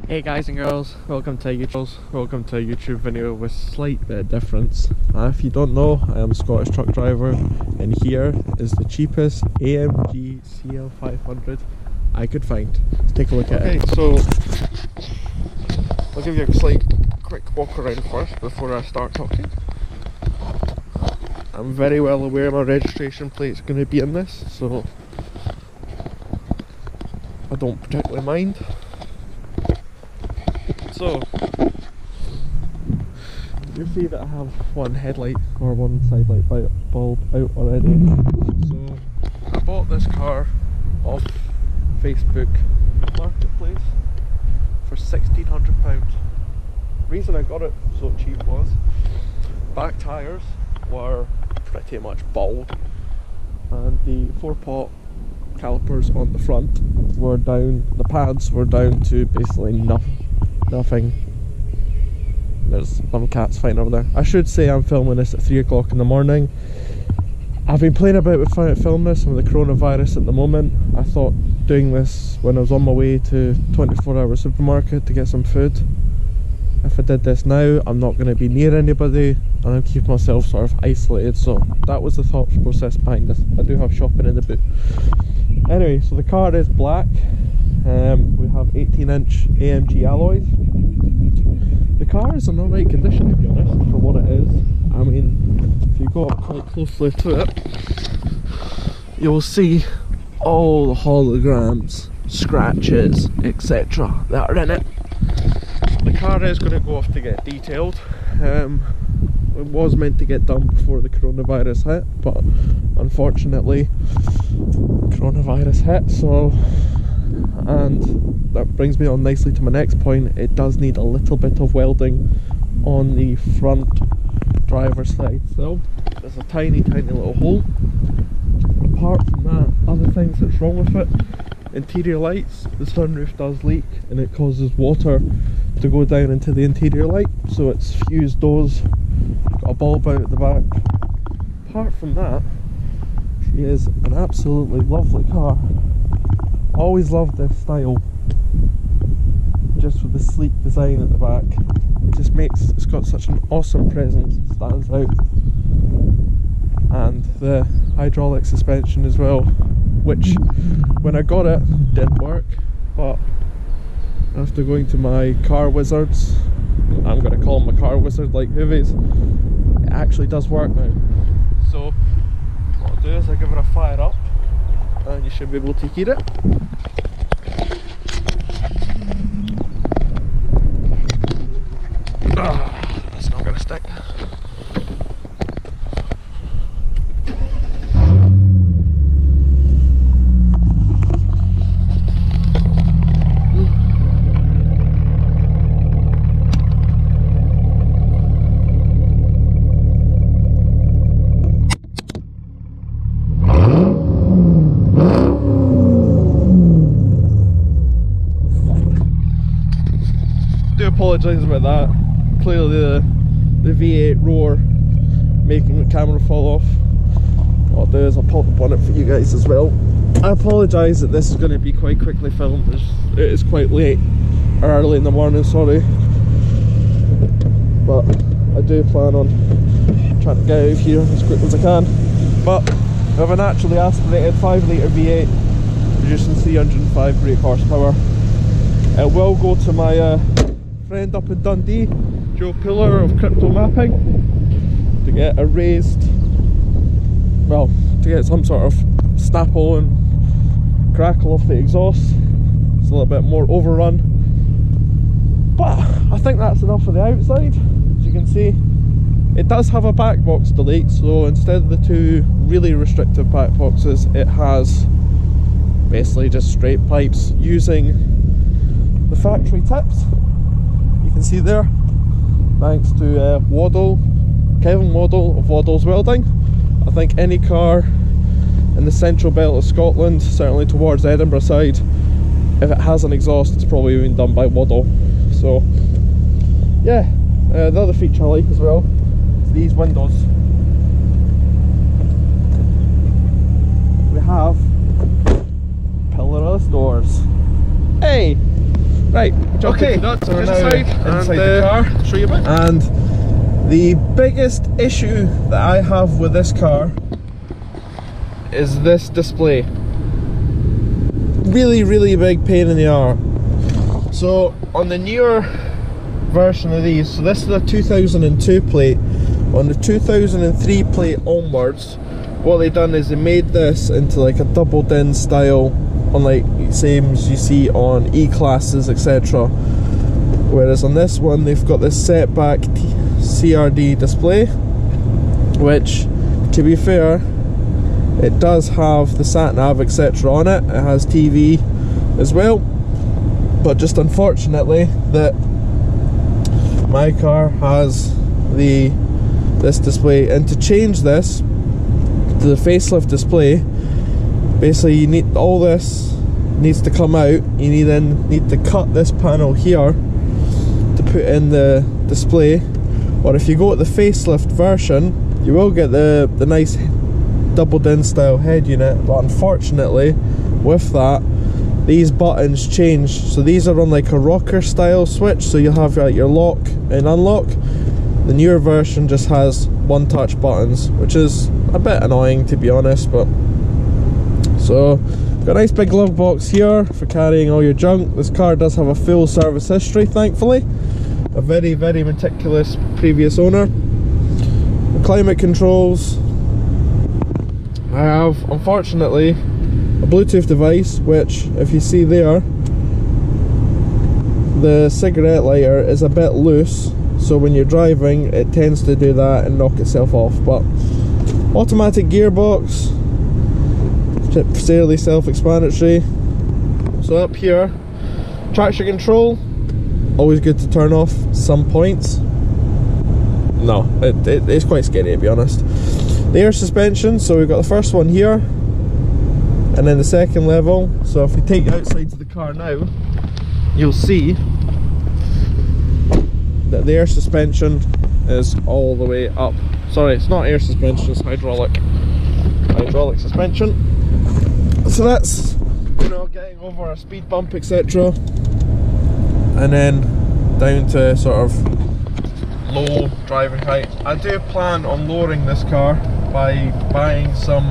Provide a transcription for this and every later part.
Hey guys and girls, welcome to a YouTube video with slight bit of difference. If you don't know, I am a Scottish truck driver, and here is the cheapest AMG CL500 I could find. Let's take a look at it. So I'll give you a quick walk around first before I start talking. I'm very well aware my registration plate's going to be in this, so I don't particularly mind. So, you see that I have one headlight or one side light bulb out already. So, I bought this car off Facebook Marketplace for £1,600. Reason I got it so cheap was back tyres were pretty much bald, and the 4-pot calipers on the front were down, the pads were down to basically nothing. There's some cats fighting over there. I should say I'm filming this at 3 o'clock in the morning. I've been playing about with trying to film this with the coronavirus at the moment. I thought doing this when I was on my way to 24-hour supermarket to get some food. If I did this now, I'm not going to be near anybody and I'll keep myself sort of isolated, so that was the thought process behind this. I do have shopping in the boot. Anyway, so the car is black. We have 18-inch AMG alloys. The car is in alright condition, to be honest, for what it is. I mean, if you go up quite closely to it, you'll see all the holograms, scratches, etc. that are in it. The car is going to go off to get detailed. It was meant to get done before the coronavirus hit, but unfortunately coronavirus hit, so, and that brings me on nicely to my next point. It does need a little bit of welding on the front driver's side, so there's a tiny little hole. Apart from that, other things that's wrong with it: interior lights. The sunroof does leak and it causes water to go down into the interior light, so it's fused those. Got a bulb out at the back. Apart from that, she is an absolutely lovely car. Always loved this style, just with the sleek design at the back. It just makes, it's got such an awesome presence, it stands out. And the hydraulic suspension as well, which when I got it didn't work, but after going to my car wizards, I'm going to call him a car wizard like Hoovies, it actually does work now. So what I'll do is I give it a fire up and you should be able to hear it. That's not going to stick. Apologise about that. Clearly the V8 roar making the camera fall off. What I'll do is I'll pop the bonnet for you guys as well. I apologise that this is going to be quite quickly filmed. It is quite late or early in the morning, sorry, but I do plan on trying to get out of here as quick as I can. But we have a naturally aspirated 5-litre V8 producing 305 brake horsepower. It will go to my friend up in Dundee, Joe Pillar of Crypto Mapping, to get a raised, well, to get some sort of snapple and crackle off the exhaust. It's a little bit more overrun, but I think that's enough of the outside. As you can see, it does have a back box delete, so instead of the two really restrictive back boxes, it has basically just straight pipes using the factory tips. You can see there, thanks to Kevin Waddle of Waddle's Welding. I think any car in the central belt of Scotland, certainly towards Edinburgh side, if it has an exhaust, it's probably been done by Waddle. So yeah, the other feature I like as well is these windows. We have pillarless doors. Hey, Right, okay, so we're here's now the side inside and, the car. show you about. And the biggest issue that I have with this car is this display. Really big pain in the arse. So on the newer version of these, so this is a 2002 plate, on the 2003 plate onwards, what they done is they made this into like a double din style, unlike same as you see on E-classes, etc. Whereas on this one they've got this setback CRD display, which, to be fair, it does have the sat nav etc. on it. It has TV as well, but just unfortunately that my car has this display, and to change this to the facelift display, basically you need, all this needs to come out. You then need to cut this panel here to put in the display, or if you go at the facelift version you will get the nice double din style head unit, but unfortunately with that these buttons change. So these are on like a rocker style switch, so you'll have your lock and unlock. The newer version just has one touch buttons, which is a bit annoying to be honest. But so got a nice big glove box here for carrying all your junk. This car does have a full service history, thankfully. A very meticulous previous owner. The climate controls, I have unfortunately a Bluetooth device, which if you see there, the cigarette lighter is a bit loose, so when you're driving it tends to do that and knock itself off. But automatic gearbox, fairly self-explanatory. So up here, traction control, always good to turn off some points. No, it's quite scary to be honest. The air suspension, so we've got the first one here and then the second level. So if we take outside of the car now, you'll see that the air suspension is all the way up. Sorry, it's not air suspension, it's hydraulic suspension. So that's, you know, getting over a speed bump etc, and then down to sort of low driving height. I do plan on lowering this car by buying some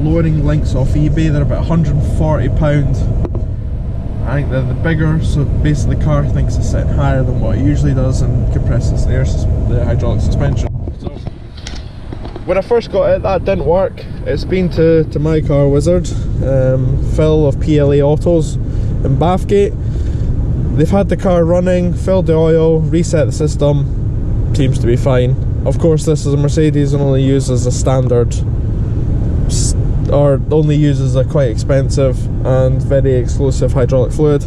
lowering links off eBay. They're about £140. I think they're the bigger, so basically the car thinks it's sitting higher than what it usually does and compresses the hydraulic suspension. So when I first got it, that didn't work. It's been to my car wizard, Phil of PLA Autos in Bathgate. They've had the car running, filled the oil, reset the system, seems to be fine. Of course this is a Mercedes and only uses a standard, or only uses a quite expensive and very exclusive hydraulic fluid.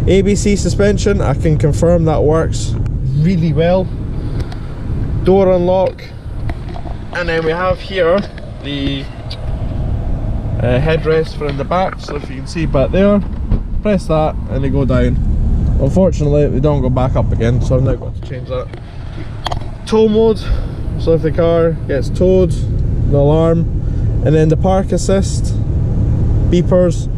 ABC suspension, I can confirm that works really well. Door unlock, and then we have here the headrest for in the back. So if you can see back there, press that and they go down. Unfortunately they don't go back up again, so I've now got to change that. Tow mode, so if the car gets towed, the alarm. And then the park assist beepers.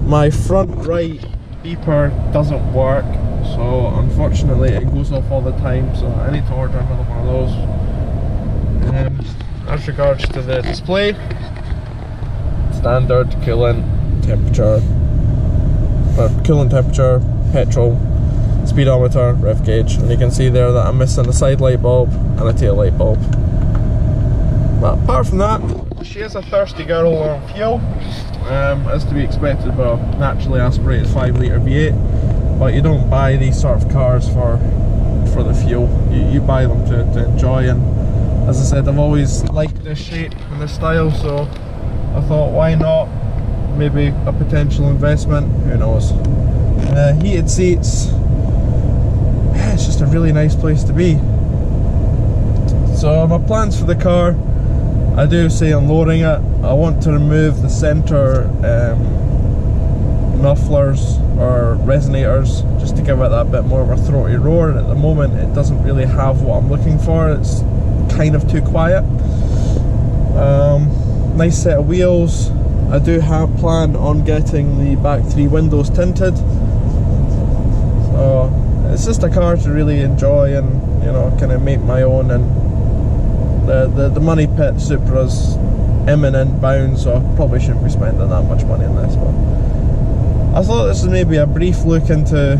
My front right beeper doesn't work, so unfortunately it goes off all the time, so I need to order another one of those. As regards to the display, standard coolant temperature, petrol, speedometer, rev gauge, and you can see there that I'm missing a side light bulb and a tail light bulb. But apart from that, she is a thirsty girl on fuel, as to be expected by a naturally aspirated 5-litre V8. But you don't buy these sort of cars for the fuel. You buy them to enjoy, and as I said, I've always liked this shape and this style, so I thought, why not? Maybe a potential investment, who knows. Heated seats, it's just a really nice place to be. So my plans for the car, I do say I'm lowering it. I want to remove the centre mufflers or resonators, just to give it that bit more of a throaty roar. And at the moment it doesn't really have what I'm looking for. It's kind of too quiet. Nice set of wheels. I do have plan on getting the back 3 windows tinted. it's just a car to really enjoy and, you know, kind of make my own. And the money pit Supra's imminent bound, so I probably shouldn't be spending that much money on this. But I thought this was maybe a brief look into,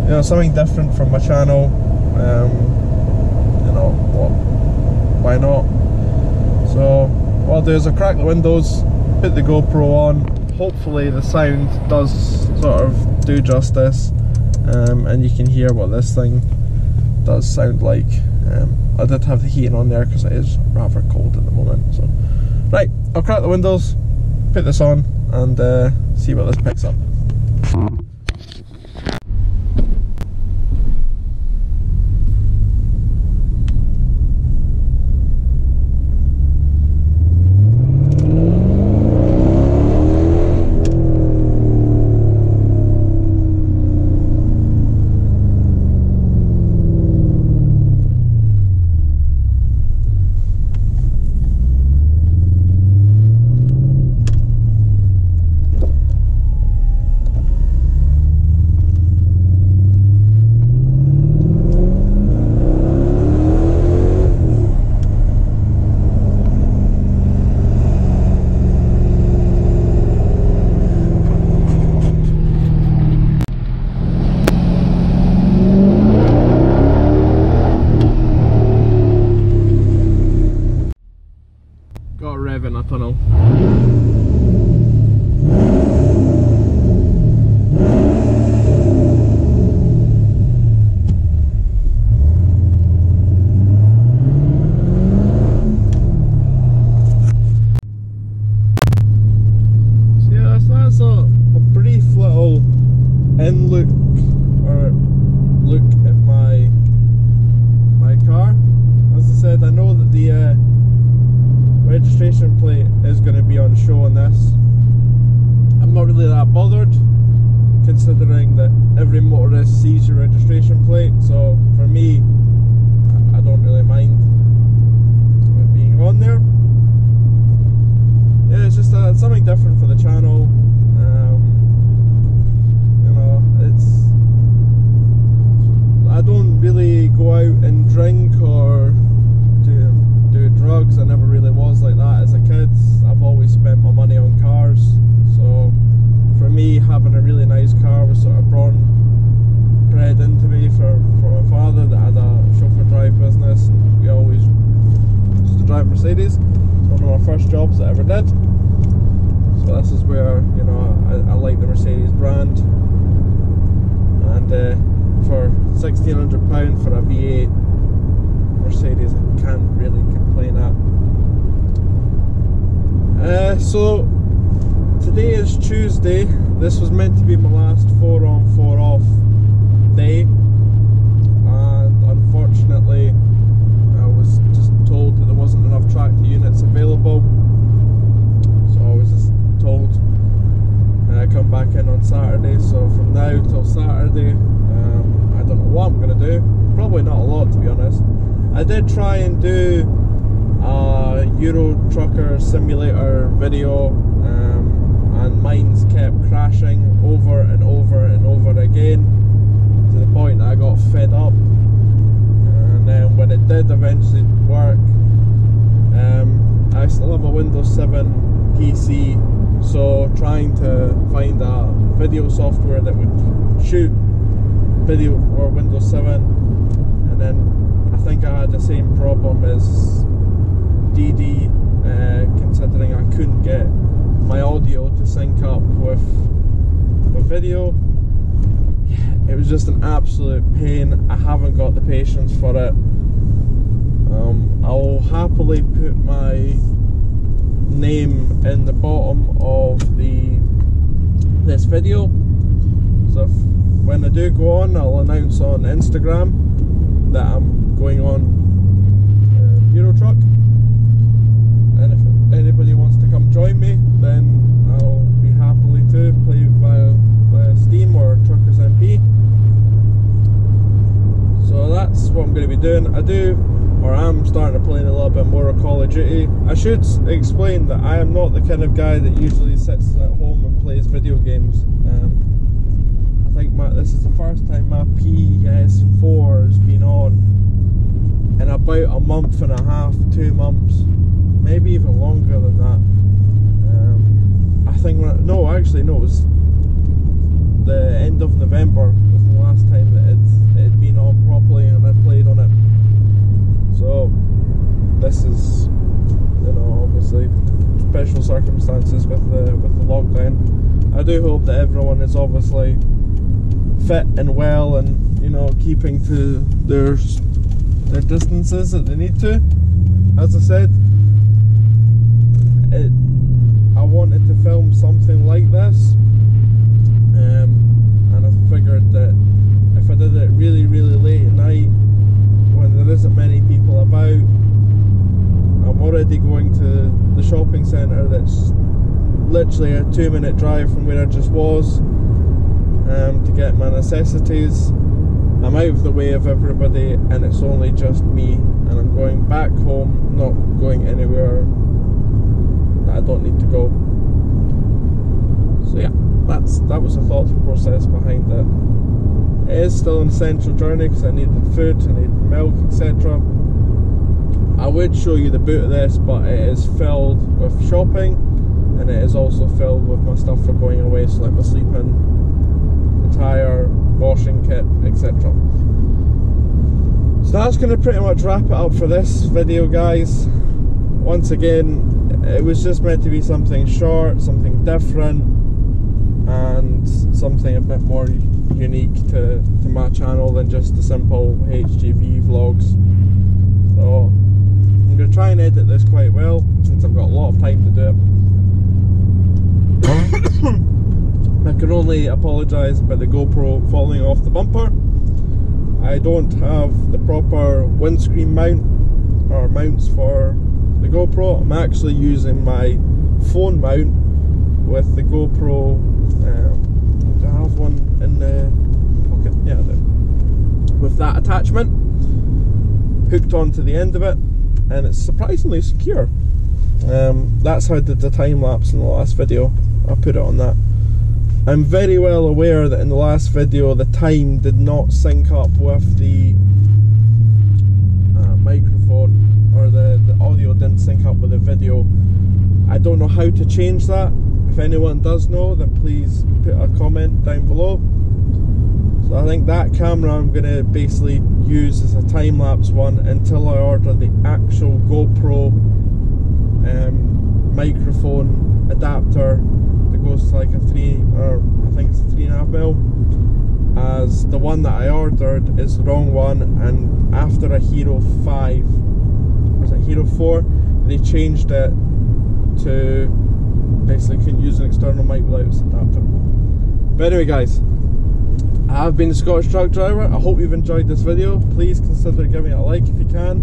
you know, something different from my channel. You know, why not? So what I'll do is I'll crack the windows, put the GoPro on. Hopefully the sound does sort of do justice, and you can hear what this thing does sound like. I did have the heating on there because it is rather cold at the moment. So right, I'll crack the windows, put this on, and see what this picks up. Got a rev in a tunnel. So yeah, that's a brief little in-look or look at my car. As I said, I know that the registration plate is going to be on show on this. I'm not really that bothered, considering that every motorist sees your registration plate, so for me, I don't really mind it being on there. Yeah, it's just something different for the channel. You know, I don't really go out and drink or do drugs. I never really was like that as a kid. I've always spent my money on cars, so for me having a really nice car was sort of bred into me from my father that had a chauffeur drive business, and we always used to drive Mercedes. It's one of my first jobs that I ever did, so this is where, you know, I like the Mercedes brand. And for £1,600 for a V8 Mercedes, I can't really complain at. So today is Tuesday. This was meant to be my last 4 on 4 off day, and unfortunately I was just told that there wasn't enough tractor units available, so I was just told come back in on Saturday. So from now till Saturday, I don't know what I'm going to do. Probably not a lot, to be honest. I did try and do a Euro Trucker Simulator video, and mine's kept crashing over and over and over again, to the point that I got fed up. And then when it did eventually work, I still have a Windows 7 PC, so trying to find a video software that would shoot video for Windows 7, and then I think I had the same problem as DD, considering I couldn't get my audio to sync up with video. It was just an absolute pain. I haven't got the patience for it. I'll happily put my name in the bottom of this video, so when I do go on, I'll announce on Instagram that I'm going on Euro Truck, and if anybody wants to come join me, then I'll be happily to play via Steam or Truckers MP. So that's what I'm going to be doing. I'm starting to play a little bit more of Call of Duty. I should explain that I am not the kind of guy that usually sits at home and plays video games. I think this is the first time my PS5 month and a half, 2 months, maybe even longer than that. I think it was the end of November was the last time that it had been on properly and I played on it. So this is, you know, obviously special circumstances with the lockdown. I do hope that everyone is obviously fit and well and, you know, keeping to their distances that they need to. As I said, I wanted to film something like this, and I figured that if I did it really late at night when there isn't many people about, I'm already going to the shopping centre that's literally a 2-minute drive from where I just was, to get my necessities. I'm out of the way of everybody and it's only just me, and I'm going back home, not going anywhere that I don't need to go. So yeah, that was the thought process behind it. It is still an essential journey because I needed food, I needed milk, etc. I would show you the boot of this, but it is filled with shopping and it is also filled with my stuff for going away, so like my sleeping attire, washing kit, etc. So that's going to pretty much wrap it up for this video, guys. Once again, it was just meant to be something short, something different, and something a bit more unique to my channel than just the simple HGV vlogs. So I'm going to try and edit this quite well since I've got a lot of time to do it. I can only apologise about the GoPro falling off the bumper. I don't have the proper windscreen mount or mounts for the GoPro. I'm actually using my phone mount with the GoPro. Do I have one in the pocket? Yeah, I do. With that attachment hooked onto the end of it, and it's surprisingly secure. That's how I did the time lapse in the last video. I put it on that. I'm very well aware that in the last video the time did not sync up with the microphone, or the audio didn't sync up with the video. I don't know how to change that. If anyone does know, then please put a comment down below. So I think that camera I'm going to basically use as a time-lapse one until I order the actual GoPro microphone adapter that goes to like a 3.5mm, as the one that I ordered is the wrong one, and after a Hero 5, was it Hero 4, they changed it to basically couldn't use an external mic without its adapter. But anyway, guys, I have been the Scottish Truck Driver. I hope you've enjoyed this video. Please consider giving it a like if you can.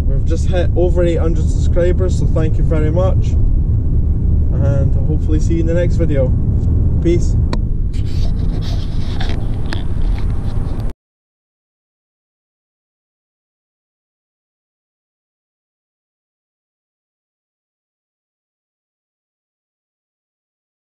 We've just hit over 800 subscribers, so thank you very much, and I'll hopefully see you in the next video. Peace.